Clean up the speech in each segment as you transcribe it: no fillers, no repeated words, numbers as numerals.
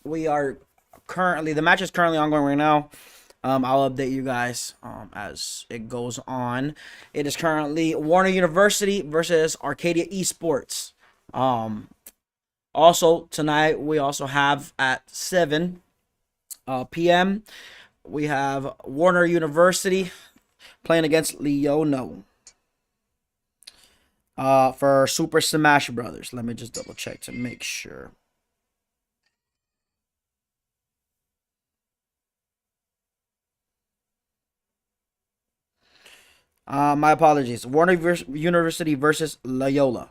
we are currently the match is currently ongoing right now. I'll update you guys as it goes on. It is currently Warner University versus Arcadia Esports. Um, Also tonight we also have at 7 p.m. we have Warner University playing against Leono for Super Smash Brothers. Let me just double check to make sure. My apologies. Warner University versus Loyola.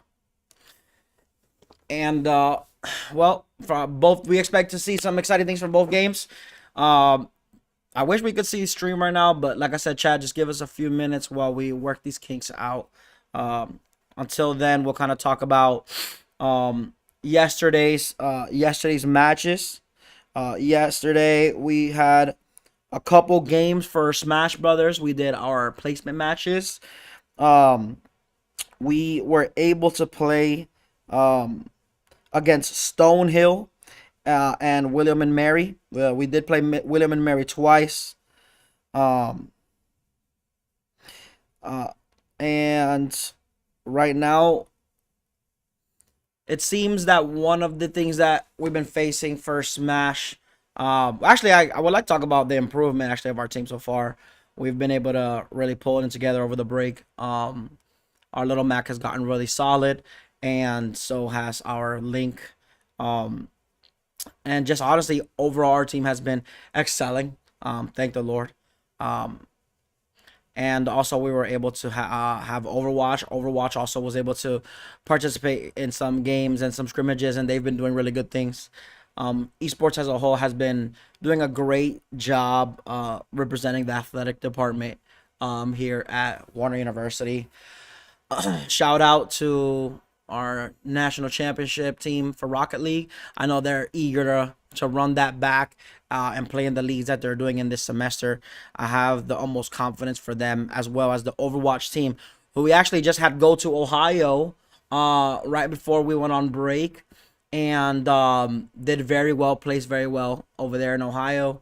And well, for both, we expect to see some exciting things from both games. Um, I wish we could see stream right now, but like I said, Chad, just give us a few minutes while we work these kinks out. Until then, we'll kind of talk about yesterday's matches. Yesterday we had a couple games for Smash Brothers. We did our placement matches. Um, we were able to play um, against Stonehill and William and Mary. We did play William and Mary twice. Um, uh, and right now, it seems that one of the things that we've been facing for Smash, actually, I would like to talk about the improvement actually of our team so far. We've been able to really pull it together over the break. Our little Mac has gotten really solid, and so has our Link. Um, and just honestly, overall, our team has been excelling. Thank the Lord. Um, and also, we were able to have Overwatch. Overwatch also was able to participate in some games and some scrimmages, and they've been doing really good things. Esports as a whole has been doing a great job representing the athletic department here at Warner University. Shout out to our national championship team for Rocket League. I know they're eager to run that back and play in the leagues that they're doing in this semester. I have the utmost confidence for them, as well as the Overwatch team, who we actually just had go to Ohio right before we went on break, and did very well, placed very well over there in Ohio.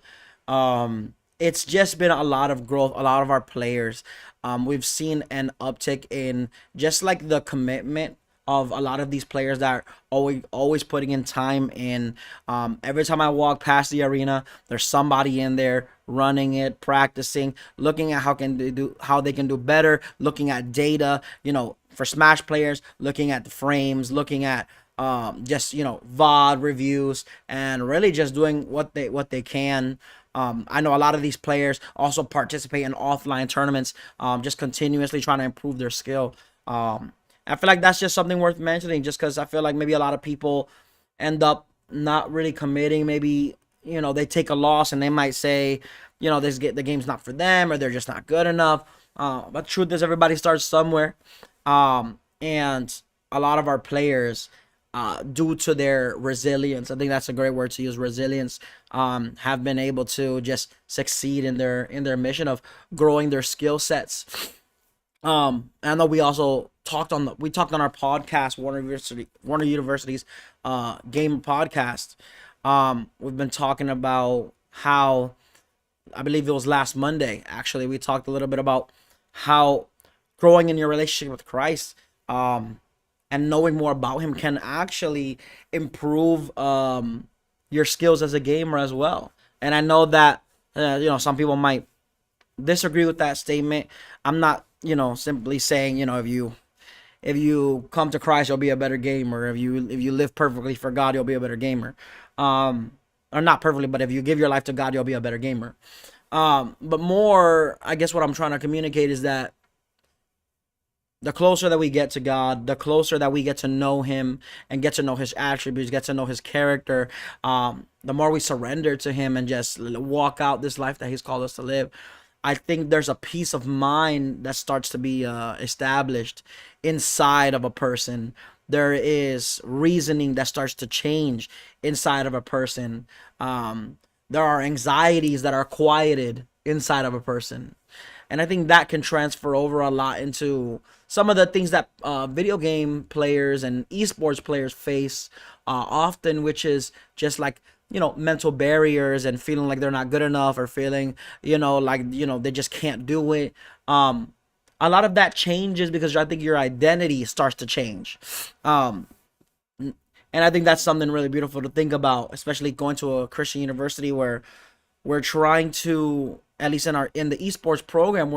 It's just been a lot of growth. A lot of our players, we've seen an uptick in just like the commitment of a lot of these players that are always putting in time in. Every time I walk past the arena, there's somebody in there running it, practicing, looking at how they can do better, looking at data, for Smash players, looking at the frames, looking at just VOD reviews, and really just doing what they can. I know a lot of these players also participate in offline tournaments, just continuously trying to improve their skill. I feel like that's just something worth mentioning, just because I feel like maybe a lot of people end up not really committing. Maybe they take a loss and they might say, the game's not for them, or they're just not good enough. But the truth is, everybody starts somewhere, and a lot of our players, due to their resilience, I think that's a great word to use, resilience, have been able to just succeed in their mission of growing their skill sets. I know we also talked on our podcast, Warner University's game podcast. We've been talking about how, I believe it was last Monday, actually, we talked a little bit about how growing in your relationship with Christ, and knowing more about him can actually improve your skills as a gamer as well. And I know that some people might disagree with that statement. I'm not simply saying if you come to Christ you'll be a better gamer. If you live perfectly for God you'll be a better gamer. Or not perfectly, but if you give your life to God you'll be a better gamer. But more, I guess what I'm trying to communicate is that the closer that we get to God, the closer that we get to know him and get to know his attributes, get to know his character, the more we surrender to him and just walk out this life that he's called us to live. I think there's a peace of mind that starts to be established inside of a person. There is reasoning that starts to change inside of a person. There are anxieties that are quieted inside of a person. And I think that can transfer over a lot into some of the things that video game players and esports players face often, which is just like mental barriers and feeling like they're not good enough, or feeling, like, they just can't do it. um a lot of that changes because I think your identity starts to change. um and I think that's something really beautiful to think about, especially going to a Christian university where we're trying to, at least in the esports program,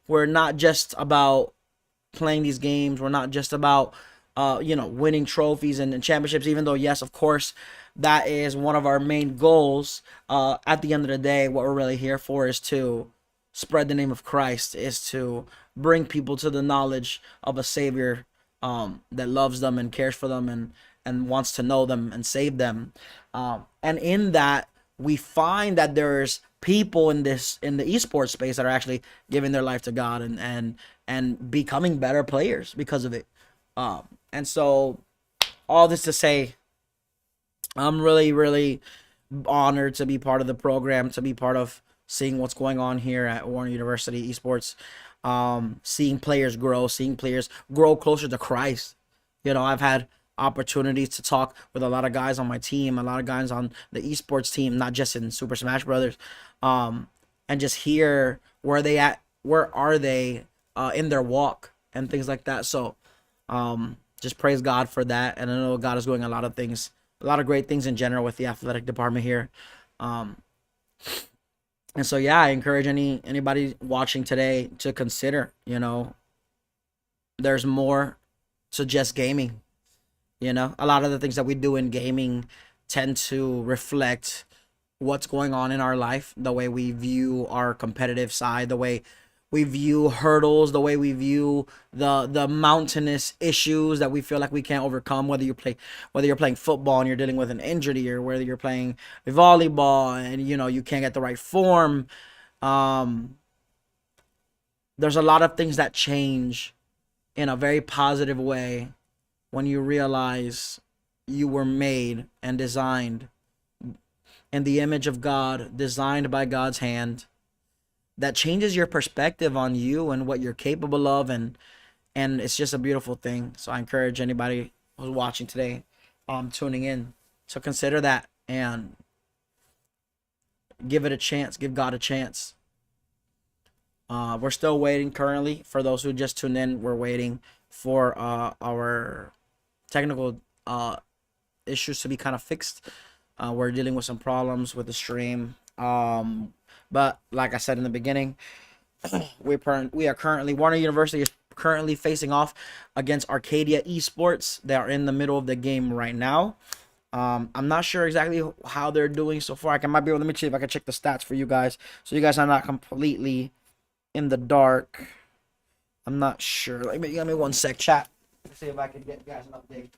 we're not just about playing these games. We're not just about winning trophies and championships, even though, yes, of course, that is one of our main goals. At the end of the day, what we're really here for is to spread the name of Christ, is to bring people to the knowledge of a Savior, that loves them and cares for them, and wants to know them and save them. And in that, we find that there's people in the esports space that are actually giving their life to God, and becoming better players because of it. And so, all this to say, I'm really, really honored to be part of the program, to be part of seeing what's going on here at Warren University Esports. Seeing players grow, seeing players grow closer to Christ. I've had opportunities to talk with a lot of guys on my team, a lot of guys on the esports team, not just in Super Smash Brothers, and just hear where are they in their walk and things like that. So, just praise God for that, and I know God is doing a lot of things, a lot of great things in general with the athletic department here. Um, and so, yeah, I encourage anybody watching today to consider, there's more to just gaming. A lot of the things that we do in gaming tend to reflect what's going on in our life, the way we view our competitive side, the way we view hurdles, the way we view the mountainous issues that we feel like we can't overcome. Whether you're playing football and you're dealing with an injury, or whether you're playing volleyball and you can't get the right form. Um, there's a lot of things that change in a very positive way when you realize you were made and designed in the image of God, designed by God's hand. That changes your perspective on you and what you're capable of, and it's just a beautiful thing. So I encourage anybody who's watching today, tuning in, to consider that and give it a chance, give God a chance. We're still waiting currently. For those who just tuned in, we're waiting for our technical issues to be kind of fixed. We're dealing with some problems with the stream. But like I said in the beginning, we are currently, Warner University is currently facing off against Arcadia Esports. They are in the middle of the game right now. I'm not sure exactly how they're doing so far. Might be able, let me see if I can check the stats for you guys, so you guys are not completely in the dark. I'm not sure. Let me 1 sec, chat. Let's see if I can get guys an update.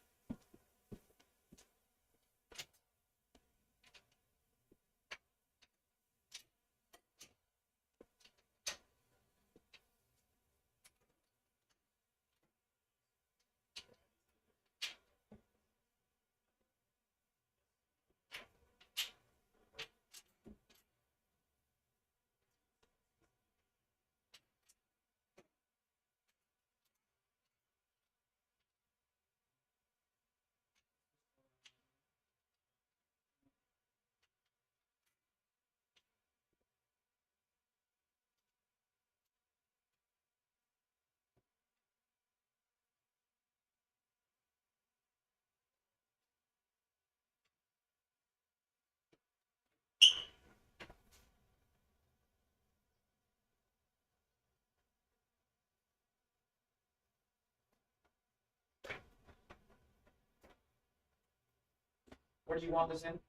Where do you want this in?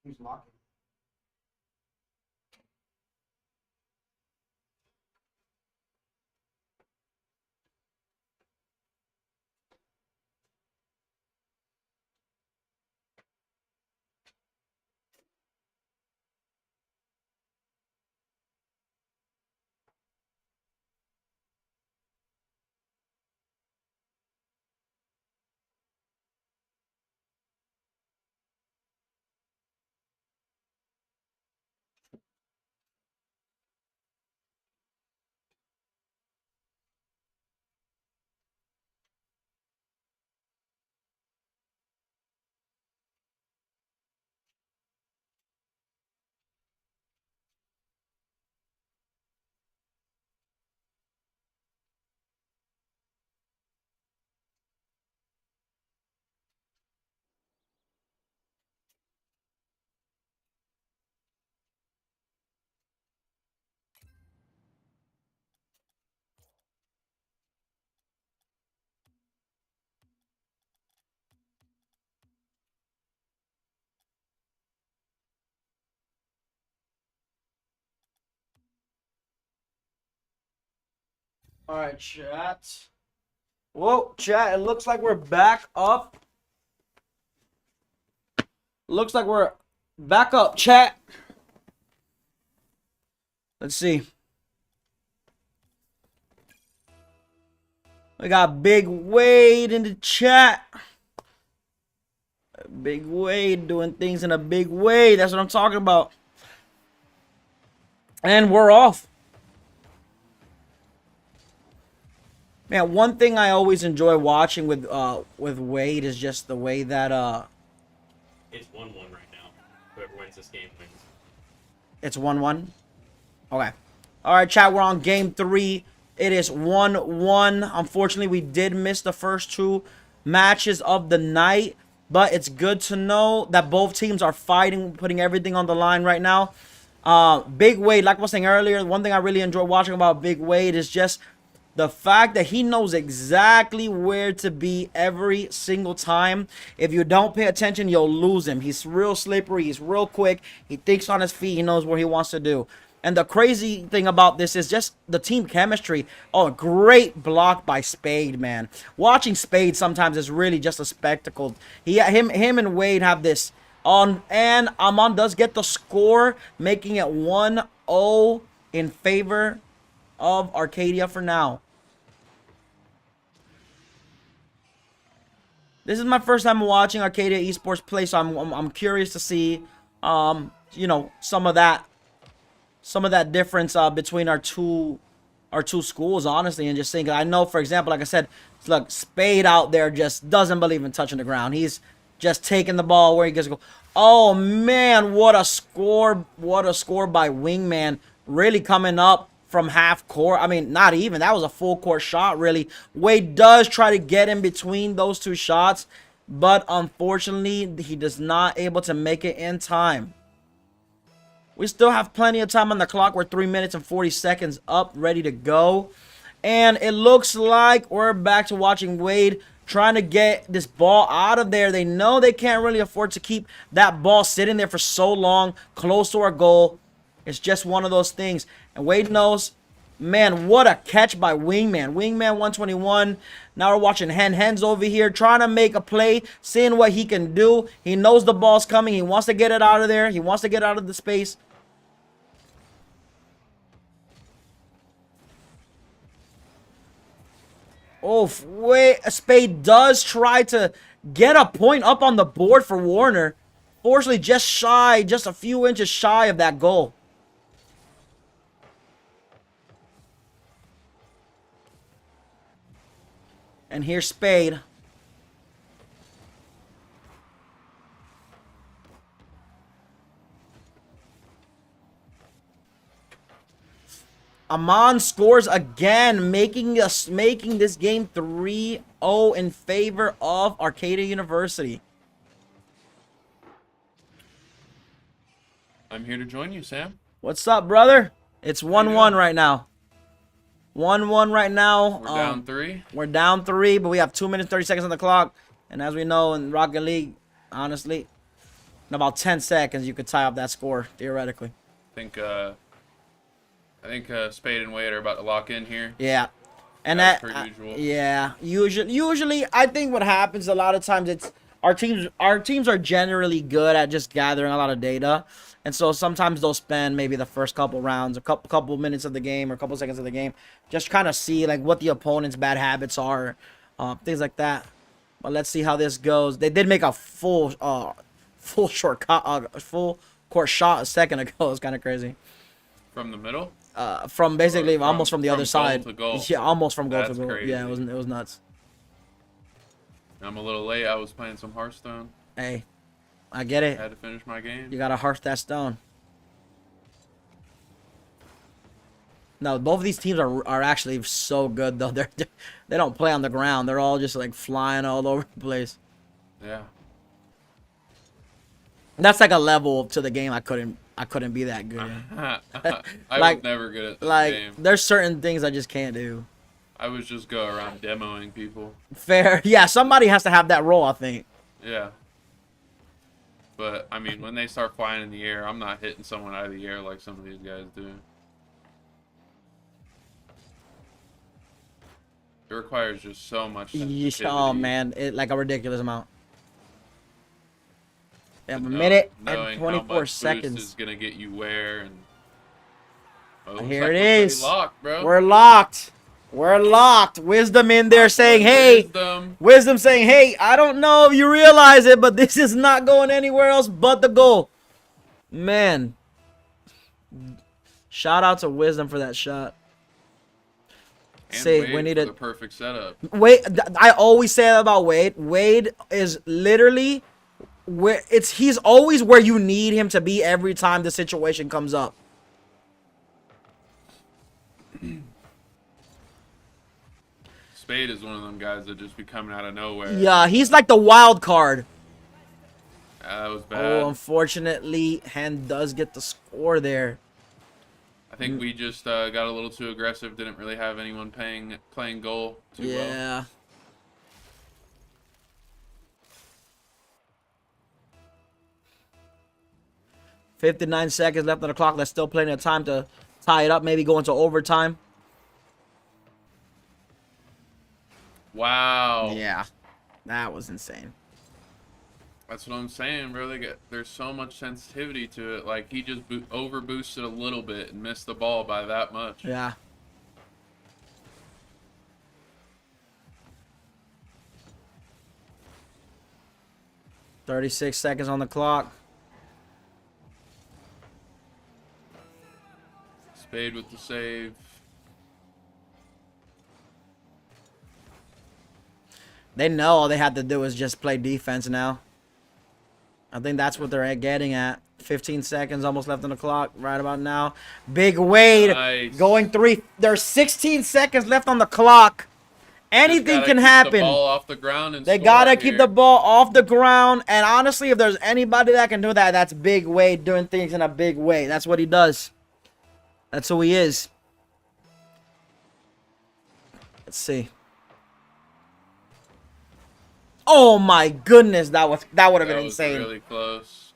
Who's locking? All right, chat. Whoa, chat. It looks like we're back up. Looks like we're back up, chat. Let's see. We got Big Wade in the chat. Big Wade doing things in a big way. That's what I'm talking about. And we're off. Man, one thing I always enjoy watching with Wade is just the way that it's 1-1 right now. Whoever wins this game wins. It's 1-1. Okay. All right, chat. We're on game 3. It is 1-1. Unfortunately, we did miss the first 2 matches of the night, but it's good to know that both teams are fighting, putting everything on the line right now. Big Wade, like I was saying earlier, one thing I really enjoy watching about Big Wade is just the fact that he knows exactly where to be every single time. If you don't pay attention, you'll lose him. He's real slippery. He's real quick. He thinks on his feet. He knows what he wants to do. And the crazy thing about this is just the team chemistry. Oh, a great block by Spade, man. Watching Spade sometimes is really just a spectacle. Him and Wade have this on, and Amon does get the score, making it 1-0 in favor of Arcadia for now. This is my first time watching Arcadia Esports play, so I'm curious to see, you know, some of that difference between our two schools, honestly, and just saying, I know, for example, like I said, look, Spade out there just doesn't believe in touching the ground. He's just taking the ball where he gets to go. Oh man, what a score! What a score by Wingman, really coming up from half court. I mean, not even. That was a full court shot, really. Wade does try to get in between those 2 shots, but unfortunately, he does not able to make it in time. We still have plenty of time on the clock. We're 3 minutes and 40 seconds up, ready to go. And it looks like we're back to watching Wade trying to get this ball out of there. They know they can't really afford to keep that ball sitting there for so long, close to our goal. It's just one of those things. And Wade knows, man, what a catch by Wingman. Wingman 121. Now we're watching Hen's over here trying to make a play, seeing what he can do. He knows the ball's coming. He wants to get it out of there. He wants to get out of the space. Oh, wait. Spade does try to get a point up on the board for Warner. Fortunately, just shy, just a few inches shy of that goal. And here's Spade. Amon scores again, making this game 3-0 in favor of Arcadia University. I'm here to join you, Sam. What's up, brother? It's 1-1 right now. 1-1 right now. We're down 3. We're down 3, but we have 2 minutes 30 seconds on the clock. And as we know in Rocket League, honestly, In about 10 seconds, you could tie up that score theoretically. I think Spade and Wade are about to lock in here. Yeah. And As that, per usual. yeah, usually, I think what happens a lot of times it's our teams are generally good at just gathering a lot of data, and so sometimes they'll spend maybe the first couple rounds, a couple minutes of the game or a couple seconds of the game, just kind of see like what the opponent's bad habits are, things like that. But let's see how this goes. They did make a full court shot a second ago. It's kind of crazy. From the middle? From basically Or almost from the from other goal side. to goal. Yeah, almost from goal to That's goal. crazy. Yeah, it was nuts. I'm a little late. I was playing some Hearthstone. Hey, I get it. I had to finish my game. You gotta hearth that stone. No, both of these teams are actually so good though. They don't play on the ground. They're all just like flying all over the place. Yeah. That's like a level to the game I couldn't be that good in. I Like- was never good at this Like game. there's certain things I just can't do. I was just go around demoing people. Fair. Yeah, somebody has to have that role, I think. Yeah. But, I mean, when they start flying in the air, I'm not hitting someone out of the air like some of these guys do. It requires just so much sensitivity. Oh man, like a ridiculous amount. Yeah, a to minute knowing and how 24 much seconds. boost is gonna get you where and. Oh, looks Here like it we're pretty is. Locked, bro. We're locked. We're locked. Wisdom in there saying, hey. Wisdom saying, hey, I don't know if you realize it, but this is not going anywhere else but the goal. Man. Shout out to Wisdom for that shot. And Say, Wade we need for a the perfect setup. Wade. I always say that about Wade. Wade is literally he's always where you need him to be every time the situation comes up. Spade is one of them guys that just be coming out of nowhere. Yeah, he's like the wild card. That was bad. Oh, unfortunately, Hen does get the score there. I think we just got a little too aggressive. Didn't really have anyone playing goal too well. Yeah. $59 seconds left on the clock. There's still plenty of time to tie it up. Maybe go into overtime. Wow. Yeah. That was insane. That's what I'm saying, bro. There's so much sensitivity to it. Like, he just over boosted a little bit and missed the ball by that much. Yeah. $36 seconds on the clock. Spade with the save. They know all they had to do is just play defense now. I think that's what they're getting at. 15 seconds almost left on the clock right about now. Big Wade Nice. going three. There's 16 seconds left on the clock. Anything can happen. The ball off the ground and They score gotta here. keep the ball off the ground. And honestly, if there's anybody that can do that, that's Big Wade doing things in a big way. That's what he does. That's who he is. Let's see. Oh my goodness, that would have been That was insane. really close.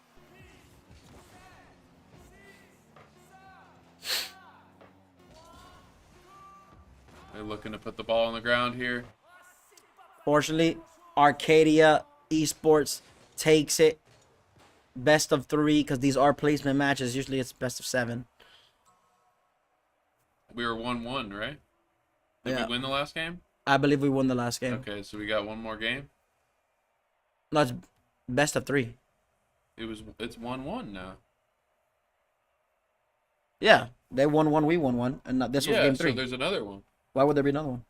They're looking to put the ball on the ground here. Fortunately, Arcadia Esports takes it. Best of 3, because these are placement matches. Usually it's best of 7. We were 1-1, right? Did Yeah. we win the last game? I believe we won the last game. Okay, so we got one more game. No, it's best of 3. It's 1-1 now. Yeah, they won 1, we won 1, and this was game 3. So there's another one. Why would there be another one?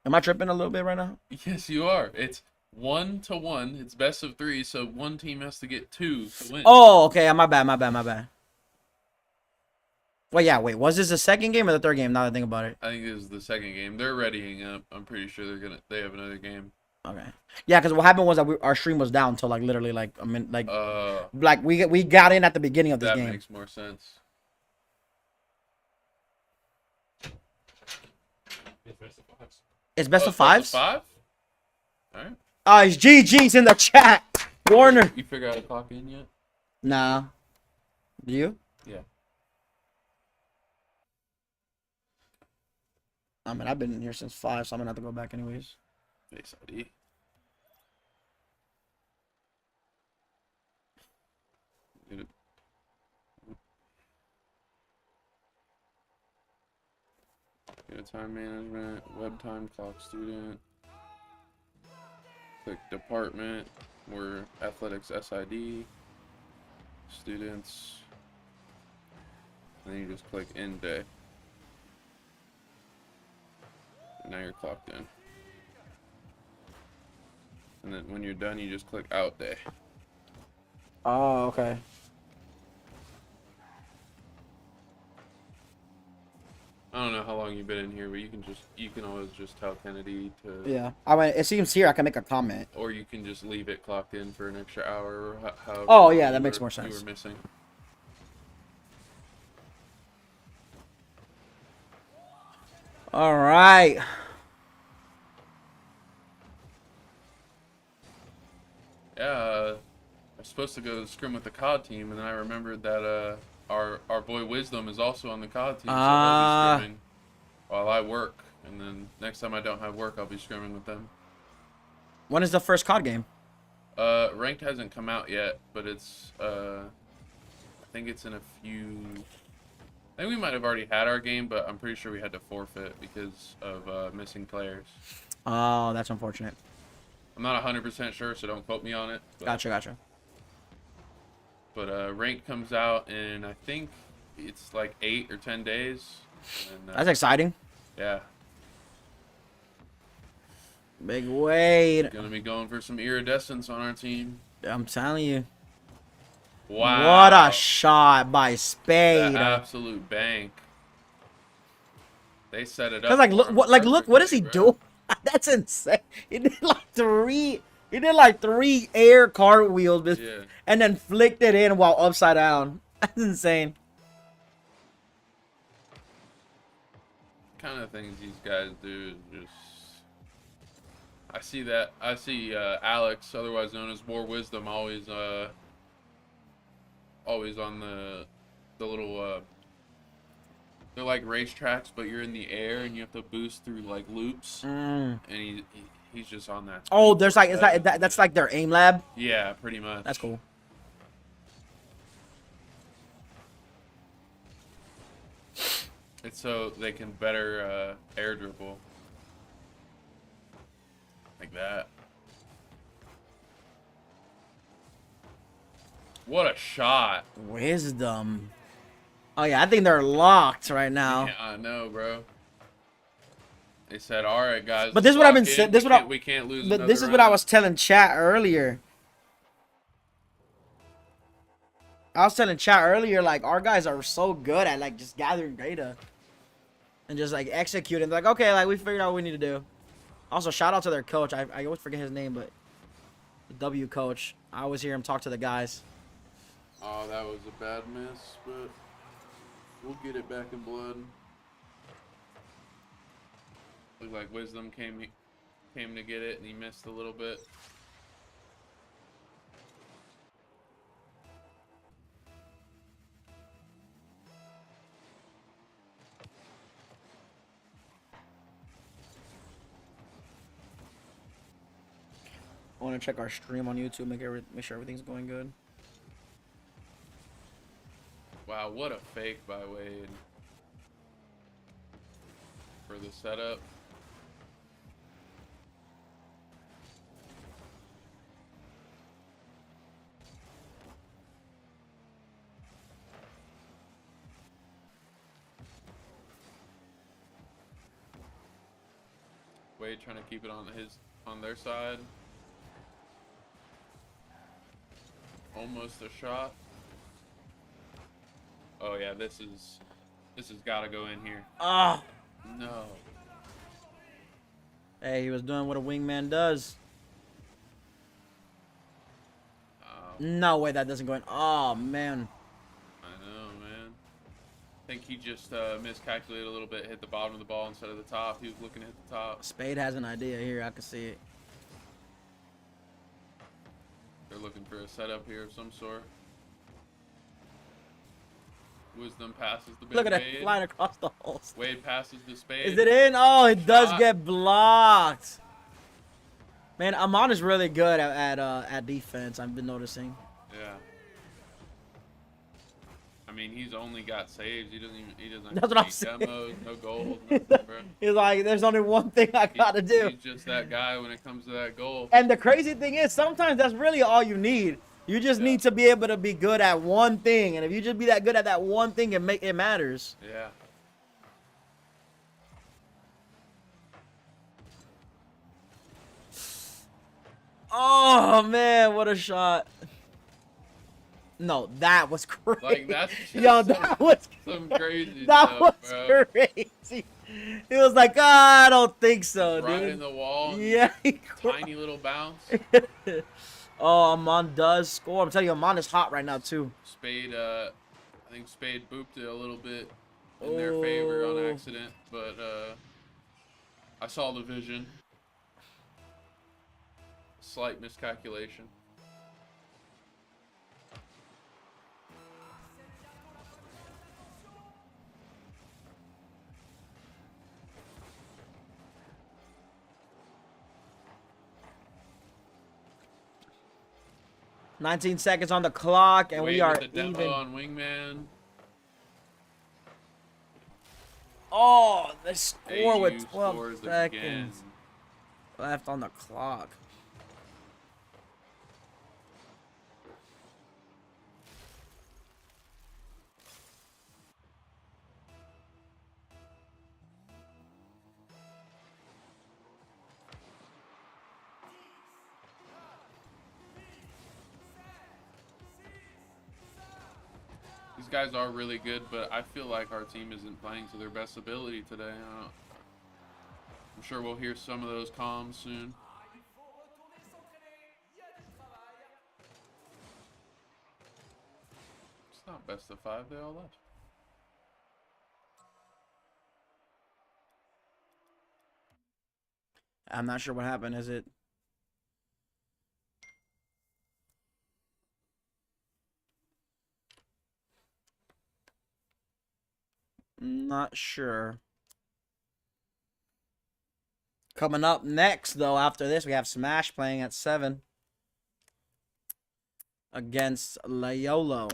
Am I tripping a little bit right now? Yes, you are. It's 1-1. It's best of 3, so one team has to get 2 to win. Oh, okay. My bad. Well, yeah. Wait, was this the second game or the third game? Now that I think about it. I think this is the second game. They're readying up. I'm pretty sure they have another game. Okay. Yeah, because what happened was that our stream was down until like literally like a minute, Uh, like we got in at the beginning of this that game. makes more sense. It's best of fives. It's best Oh, of 5s. Best of 5? All right. It's GG's in the chat. Warner. You figure out how to clock in yet? Nah. Do you? Yeah. I mean, I've been in here since 5, so I'm gonna have to go back anyways. Face ID. Get it. Get a time management, web time clock student. Click department. We're athletics SID. Students. And then you just click end day. And now you're clocked in. And then when you're done, you just click out day. Oh, okay. I don't know how long you've been in here, but you can always just tell Kennedy to. Yeah. I mean, it seems here I can make a comment. Or you can just leave it clocked in for an extra hour or however. Oh, yeah, that makes more sense. You were missing. All right. Yeah, I was supposed to go scrim with the COD team, and then I remembered that our boy Wisdom is also on the COD team, so he'll be scrimming while I work. And then next time I don't have work, I'll be scrimming with them. When is the first COD game? Ranked hasn't come out yet, but it's I think it's in a few. I think we might have already had our game, but I'm pretty sure we had to forfeit because of missing players. Oh, that's unfortunate. I'm not 100% sure, so don't quote me on it. But, Gotcha. But ranked comes out in, I think it's like 8 or 10 days. And, That's exciting. Yeah. Big Wade. Gonna be going for some iridescence on our team. I'm telling you. Wow. What a shot by Spade. The absolute bank. They set it up. Cause like look what is he bro. doing? That's insane. He did like three air cartwheels and then flicked it in while upside down. That's insane. Kind of things these guys do is just. I see Alex, otherwise known as War Wisdom, always on the little they're like racetracks, but you're in the air and you have to boost through like loops. And he's just on that. Oh, there's like that's like their aim lab. Yeah, pretty much. That's cool. It's so they can better air dribble. Like that. What a shot. Wisdom. Oh yeah, I think they're locked right now. Yeah, I know, bro. They said, "All right, guys." But this is what I've been saying. We can't lose. But this is what I was telling chat earlier. I was telling chat earlier, like our guys are so good at like just gathering data and just like executing. Like, okay, like we figured out what we need to do. Also, shout out to their coach. I always forget his name, but the W coach. I always hear him talk to the guys. Oh, that was a bad miss, but we'll get it back in blood. Looked like Wisdom came to get it, and he missed a little bit. I want to check our stream on YouTube, make sure everything's going good. Wow, what a fake by Wade for the setup. Wade trying to keep it on their side. Almost a shot. Oh yeah, this has got to go in here. Ah. No. Hey, he was doing what a wingman does. No way that doesn't go in. Oh man. I know, man. I think he just miscalculated a little bit, hit the bottom of the ball instead of the top. He was looking at the top. Spade has an idea here. I can see it. They're looking for a setup here of some sort. Wisdom passes the big Look at that Wade. flying across the holes. Wade passes the spade. Is it in? Oh, it does Shot. get blocked. Man, Amon is really good at defense. I've been noticing. Yeah. I mean, he's only got saves. He doesn't That's what I'm make saying. demos, no gold, nothing, bro. He's like, there's only one thing I gotta do. He's just that guy when it comes to that goal. And the crazy thing is, sometimes that's really all you need. You just need to be able to be good at one thing, and if you just be that good at that one thing, it matters. Yeah. Oh man, what a shot! No, that was crazy. Like, that's just Yo, that was some crazy that stuff, was bro. crazy. It was like, I don't think so, Right dude. in the wall. Yeah. Tiny little bounce. Oh, Amon does score. I'm telling you, Amon is hot right now too. Spade, I think Spade booped it a little bit in their favor on accident, but I saw the vision. Slight miscalculation. "19 seconds on the clock, and we Wade are with the demo even." on wingman. Oh, they score AU with 12 scores seconds again. left on the clock. These guys are really good, but I feel like our team isn't playing to their best ability today. I'm sure we'll hear some of those comms soon. It's not best of 5, they all left. I'm not sure what happened. Is it? Not sure. Coming up next, though, after this, we have Smash playing at 7 against Layolo.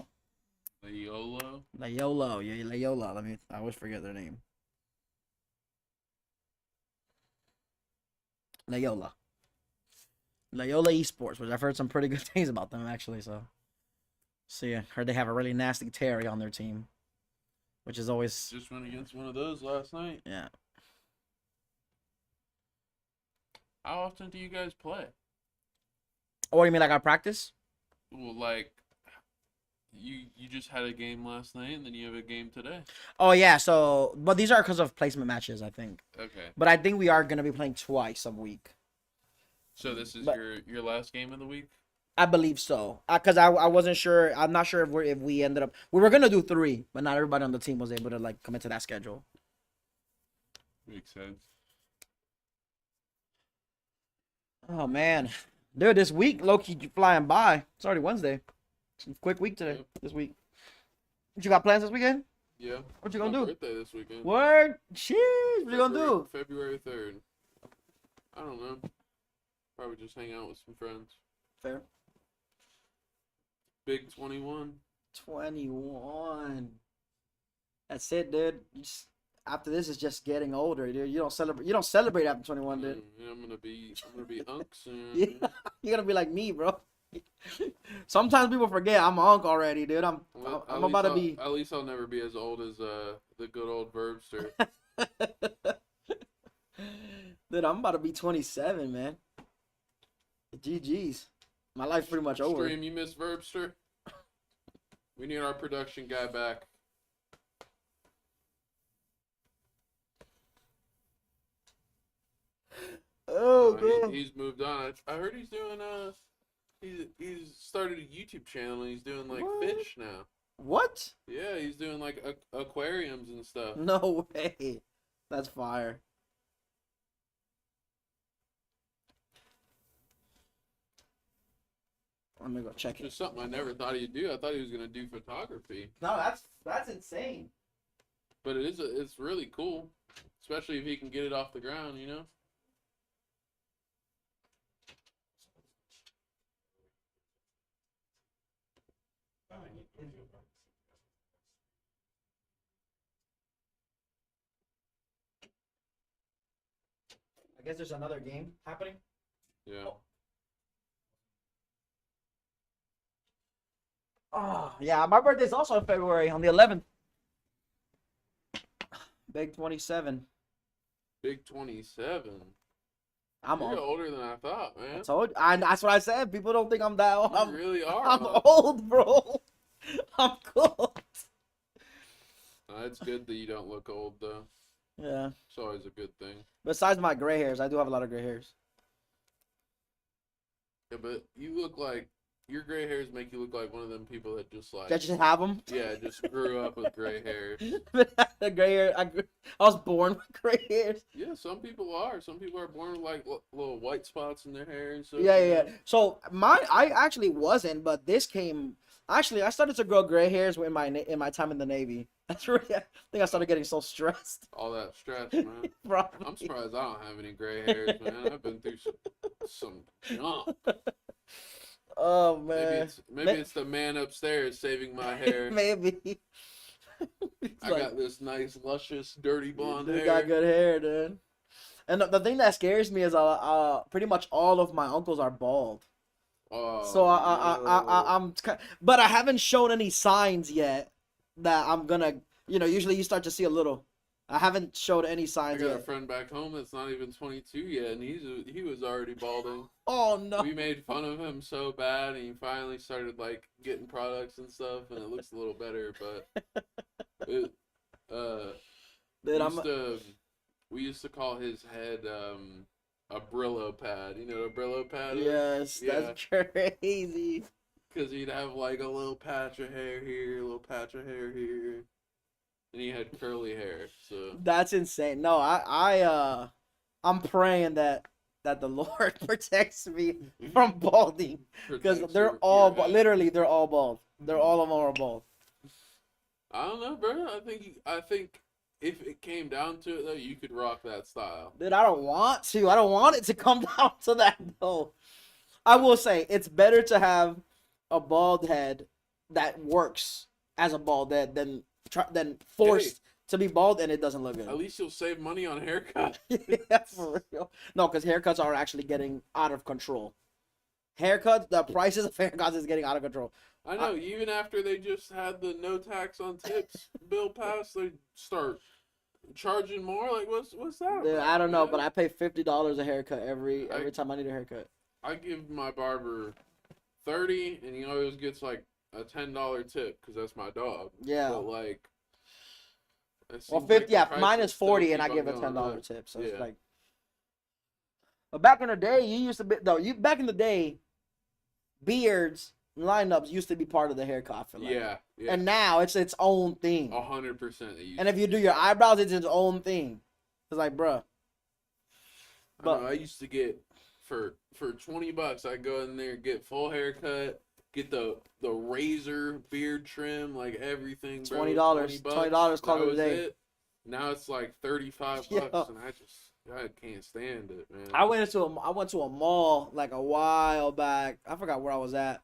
Layolo? Layolo, yeah, Layola. I always forget their name. Layola. Layola Esports, which I've heard some pretty good things about them, actually. So yeah, heard they have a really nasty Terry on their team, which is always. Just went against one of those last night. Yeah. How often do you guys play? Oh, what do you mean, like our practice? Well, like, you just had a game last night, and then you have a game today. Oh yeah, so but these are because of placement matches, I think. Okay. But I think we are gonna be playing twice a week. So this is But- your last game of the week? I believe so, because I wasn't sure. I'm not sure if we ended up. We were gonna do 3, but not everybody on the team was able to like commit to that schedule. Makes sense. Oh man, dude, this week low-key flying by. It's already Wednesday. It's a quick week today. Yep. This week. What you got plans this weekend? Yeah. What you My gonna do? birthday this weekend. Word, jeez, what you gonna do? February 3rd. I don't know. Probably just hang out with some friends. Fair. Big 21. 21. That's it, dude. After this is just getting older, dude. You don't celebrate. You don't celebrate after 21, dude. Yeah, I'm gonna be unk soon. Yeah, you're gonna be like me, bro. Sometimes people forget I'm an uncle already, dude. I'm about to be. At least I'll never be as old as the good old Verbster. Dude, I'm about to be 27, man. GG's. My life's pretty much over. Stream, you miss Verbster? We need our production guy back. Oh, man. He's moved on. I heard he's doing he's started a YouTube channel and he's doing like What? fish now. What? Yeah, he's doing like aquariums and stuff. No way. That's fire. Let me go check it. Just something I never thought he'd do. I thought he was gonna do photography. No, that's insane. But it's really cool, especially if he can get it off the ground, you know. I guess there's another game happening. Yeah. Oh, yeah, my birthday's also in February on the 11th. Big 27. Big 27. I'm You're old. older than I thought, man. That's what I said. People don't think I'm that old. You really are. I'm huh? old, bro. I'm cool. It's good that you don't look old, though. Yeah. It's always a good thing. Besides my gray hairs, I do have a lot of gray hairs. Yeah, but you look like your gray hairs make you look like one of them people that just like I just have them. yeah, just grew up with gray hairs. The gray hair. I was born with gray hairs. Yeah, some people are. Some people are born with like little white spots in their hair and stuff. Yeah. So I actually wasn't, but this came. Actually, I started to grow gray hairs in my time in the Navy. That's really. I think I started getting so stressed. All that stress, man. Probably. I'm surprised I don't have any gray hairs, man. I've been through some junk. Oh man. Maybe it's the man upstairs saving my hair. Maybe. I got this nice, luscious, dirty blonde You hair. got good hair, dude. And the thing that scares me is pretty much all of my uncles are bald. Oh, So but I haven't shown any signs yet that I'm gonna. Usually you start to see a little. I haven't showed any I signs got a yet. friend back home that's not even 22 yet, and he was already balding. Oh no! We made fun of him so bad, and he finally started like getting products and stuff, and it looks a little better. But it, Dude, we used to call his head a Brillo pad. You know what a Brillo pad is? Yes, Yeah. that's crazy. Because he'd have like a little patch of hair here, a little patch of hair here, and he had curly hair. So That's insane. No, I'm praying that the Lord protects me from balding because protects they're your all head. literally they're all bald. They're all of them are bald. I don't know, bro. I think if it came down to it, though, you could rock that style. Dude, I don't want to. I don't want it to come down to that though. I will say it's better to have a bald head that works as a bald head than forced to be bald and it doesn't look At good. least you'll save money on haircut. Yeah, for real. No, because haircuts are actually getting out of control. The prices of haircuts is getting out of control. I know. Even after they just had the no tax on tips bill passed, they start charging more. Like, what's that? Dude, about, I don't know, man? but I pay $50 a haircut every time I need a haircut. I give my barber $30, and he always gets like a $10 tip because that's my dog. Yeah. But like, it Well, seems 50. like the Yeah, prices mine is still 40, and I keep give on a going $10 up. tip. So Yeah. it's like. But back in the day, you used to be back in the day, beards lineups used to be part of the haircut. I feel like. Yeah. And now it's its own thing. 100%. And if you do your eyebrows, it's its own thing. It's like, bruh. I used to get for $20, I go in there, get full haircut, get the razor beard trim, like everything. Bro. $20. $20 call it a day. Now it's like $35, Yeah. and I can't stand it, man. I went to a mall like a while back. I forgot where I was at,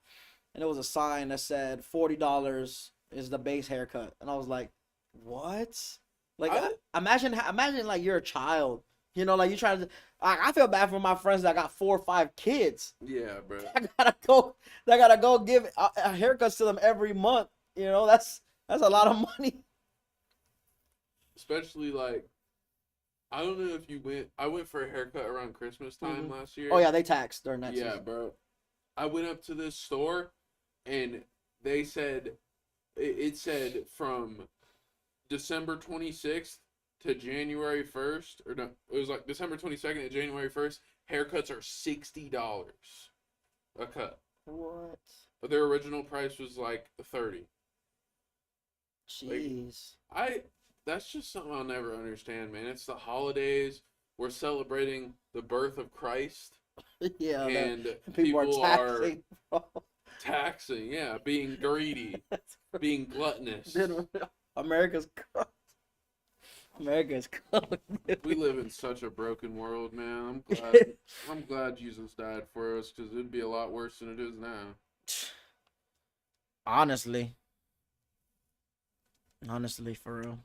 and there was a sign that said $40 is the base haircut, and I was like, "What?" Like, imagine like you're a child, like you trying to. I feel bad for my friends that got 4 or 5 kids. Yeah, bro. I gotta go give haircuts to them every month. That's a lot of money. Especially like, I don't know if you went. I went for a haircut around Christmas time last year. Oh yeah, they tax during that Yeah, season. bro. I went up to this store, and they said, it said from December 26th to January 1st, or no, it was like December 22nd to January 1st, haircuts are $60 a cut. What? But their original price was like $30. Jeez. That's just something I'll never understand, man. It's the holidays. We're celebrating the birth of Christ. Yeah. And people are people taxing. Taxing, yeah, being greedy, being gluttonous. Dude, America's America's cooked. We live in such a broken world, man. I'm glad Jesus died for us because it'd be a lot worse than it is now. Honestly, for real.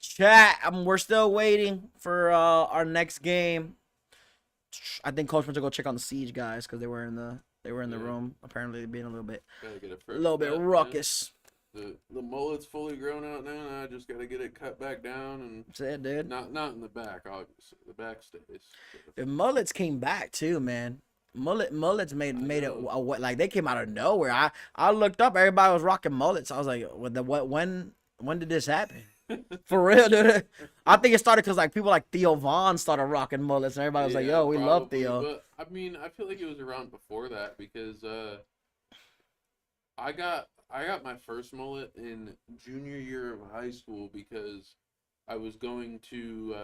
Chat. We're still waiting for our next game. I think Coach went to go check on the Siege guys because they were in the room. Apparently, being a little bit ruckus. The mullet's fully grown out now, and I just gotta get it cut back down and. That's it, dude. Not in the back, obviously. The back stays. The mullets came back too, man. Mullets made it like they came out of nowhere. I looked up, everybody was rocking mullets. I was like, when did this happen? For real, dude. I think it started because like people like Theo Vaughn started rocking mullets, and everybody was like, "Yo, we love Theo." But I mean, I feel like it was around before that because I got my first mullet in junior year of high school because I was going to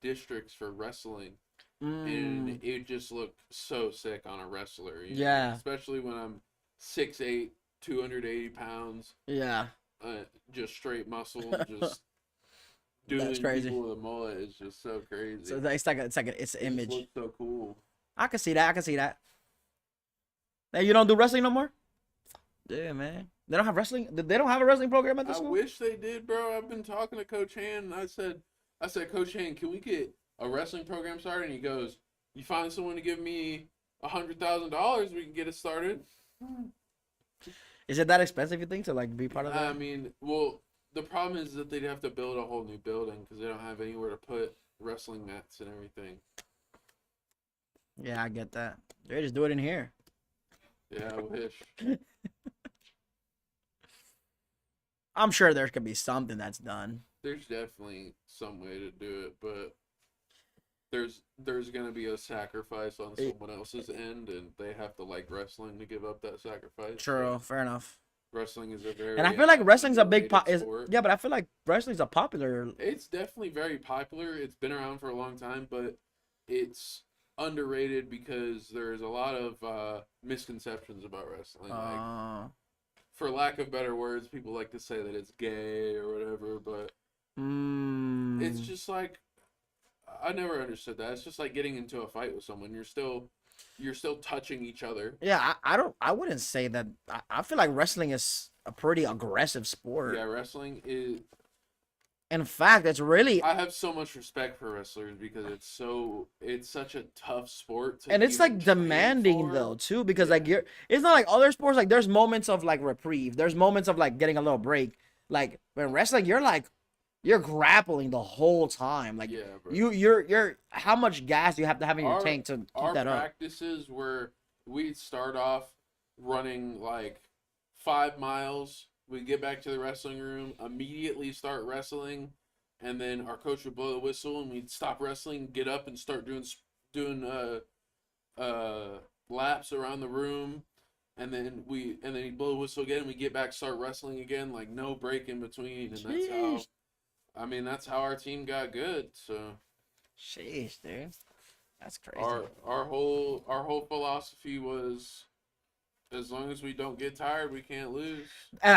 districts for wrestling. And it just looked so sick on a wrestler. You know? Especially when I'm 6'8", 280 pounds. Yeah. Just straight muscle. Just doing people with a mullet is just so crazy. So it's an image. It looks so cool. I can see that. Hey, you don't do wrestling no more? Yeah, man. They don't have wrestling. They don't have a wrestling program at the school. I wish they did, bro. I've been talking to Coach Han, and I said, Coach Han, can we get a wrestling program started? And he goes, you find someone to give me $100,000, we can get it started. Is it that expensive, you think, to like be part of that? I mean, well, the problem is that they'd have to build a whole new building because they don't have anywhere to put wrestling mats and everything. Yeah, I get that. They just do it in here. Yeah, I wish. I'm sure there could be something that's done. There's definitely some way to do it, but there's gonna be a sacrifice on someone else's end, and they have to like wrestling to give up that sacrifice. True, fair enough. Wrestling is a very and I feel like wrestling's a big sport. Yeah, but I feel like wrestling's a popular. It's definitely very popular. It's been around for a long time, but it's underrated because there's a lot of misconceptions about wrestling. Like, for lack of better words, people like to say that it's gay or whatever, but it's just like. I never understood that. It's just like getting into a fight with someone. You're still touching each other. Yeah, I wouldn't say that. I feel like wrestling is a pretty aggressive sport. Yeah, wrestling is. In fact, it's really. I have so much respect for wrestlers because it's such a tough sport. And it's like demanding though too, because like it's not like other sports. Like there's moments of like reprieve. There's moments of like getting a little break. Like when wrestling, you're grappling the whole time. Like you're how much gas you have to have in your tank to keep that up. Our practices where we'd start off running like 5 miles, we'd get back to the wrestling room, immediately start wrestling, and then our coach would blow the whistle and we'd stop wrestling, get up and start doing laps around the room, and then he'd blow the whistle again and we'd get back, start wrestling again, like no break in between, and that's how our team got good. So, sheesh, dude, that's crazy. Our whole philosophy was, as long as we don't get tired, we can't lose. And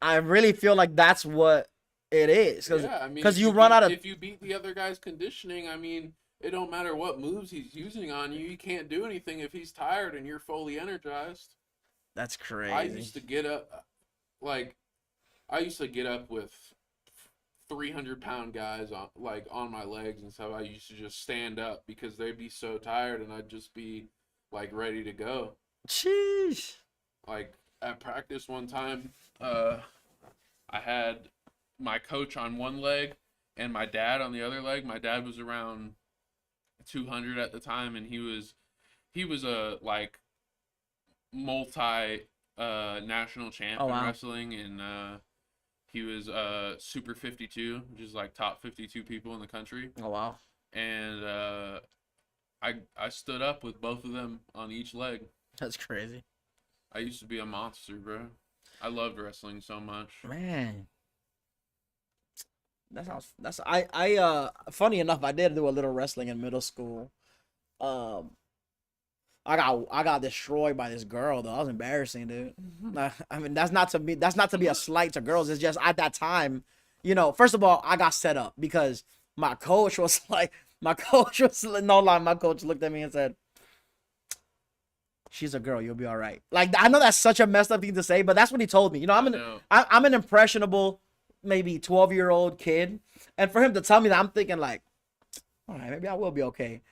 I really feel like that's what it is. Because you run out of. If you beat the other guy's conditioning, I mean, it don't matter what moves he's using on you. You can't do anything if he's tired and you're fully energized. That's crazy. I used to get up with 300-pound guys on my legs and stuff. I used to just stand up because they'd be so tired and I'd just be like ready to go. Jeez. Like at practice one time, I had my coach on one leg and my dad on the other leg. My dad was around 200 at the time, and he was a like multi national champ in wrestling, and he was Super 52, which is like top 52 people in the country. Oh, wow. And I stood up with both of them on each leg. That's crazy. I used to be a monster, bro. I loved wrestling so much. Man. I funny enough, I did do a little wrestling in middle school. I got destroyed by this girl though. That was embarrassing, dude. I mean, that's not to be a slight to girls. It's just at that time, first of all, I got set up because my coach was like, no lie, my coach looked at me and said, "She's a girl. You'll be all right." Like I know that's such a messed up thing to say, but that's what he told me. I'm an impressionable, maybe 12-year-old kid, and for him to tell me that, I'm thinking like, all right, maybe I will be okay.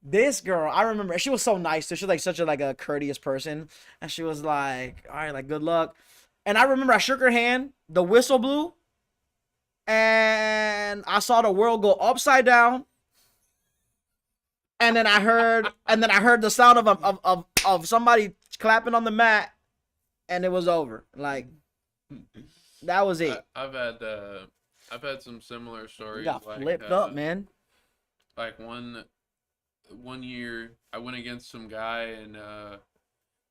This girl, I remember, she was so nice. She was like such a courteous person, and she was like, "All right, like good luck." And I remember I shook her hand, the whistle blew, and I saw the world go upside down. And then I heard the sound of somebody clapping on the mat, and it was over. Like that was it. I've had some similar You stories got like flipped up, man. like one year I went against some guy and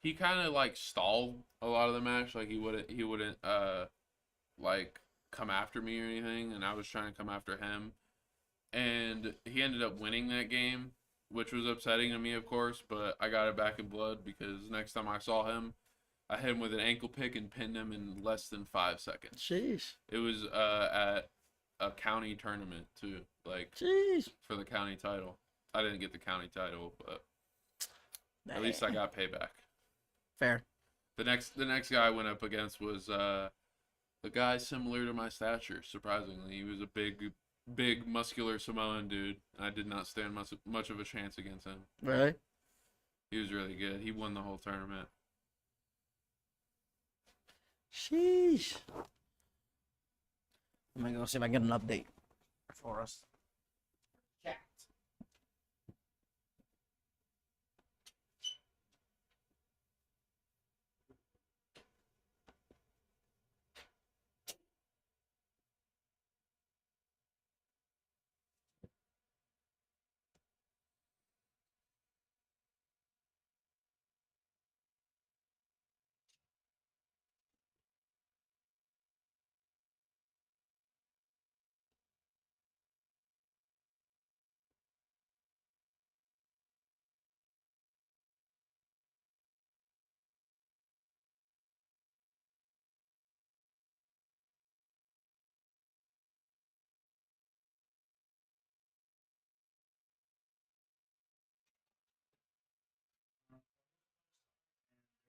he kind of like stalled a lot of the match. Like he wouldn't like come after me or anything, and I was trying to come after him, and he ended up winning that game, which was upsetting to me, of course. But I got it back in blood because next time I saw him, I hit him with an ankle pick and pinned him in less than 5 seconds. Jeez. It was at a county tournament too, like Jeez. for the county title. I didn't get the county title, but at least I Dang. got payback. Fair. The next guy I went up against was a guy similar to my stature. Surprisingly, he was a big muscular Samoan dude. I did not stand much of a chance against him. Really? He was really good. He won the whole tournament. Sheesh. I'm gonna go see if I can get an update for us. Chat.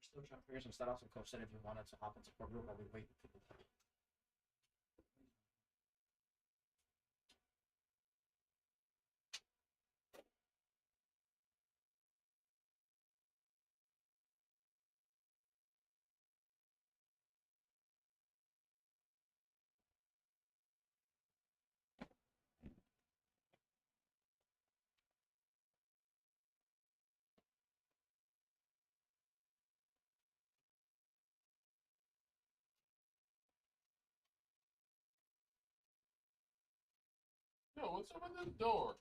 Still trying to figure some stuff out. Some coach said if you wanted to hop into pro group, I'll be waiting. No, what's up with this door?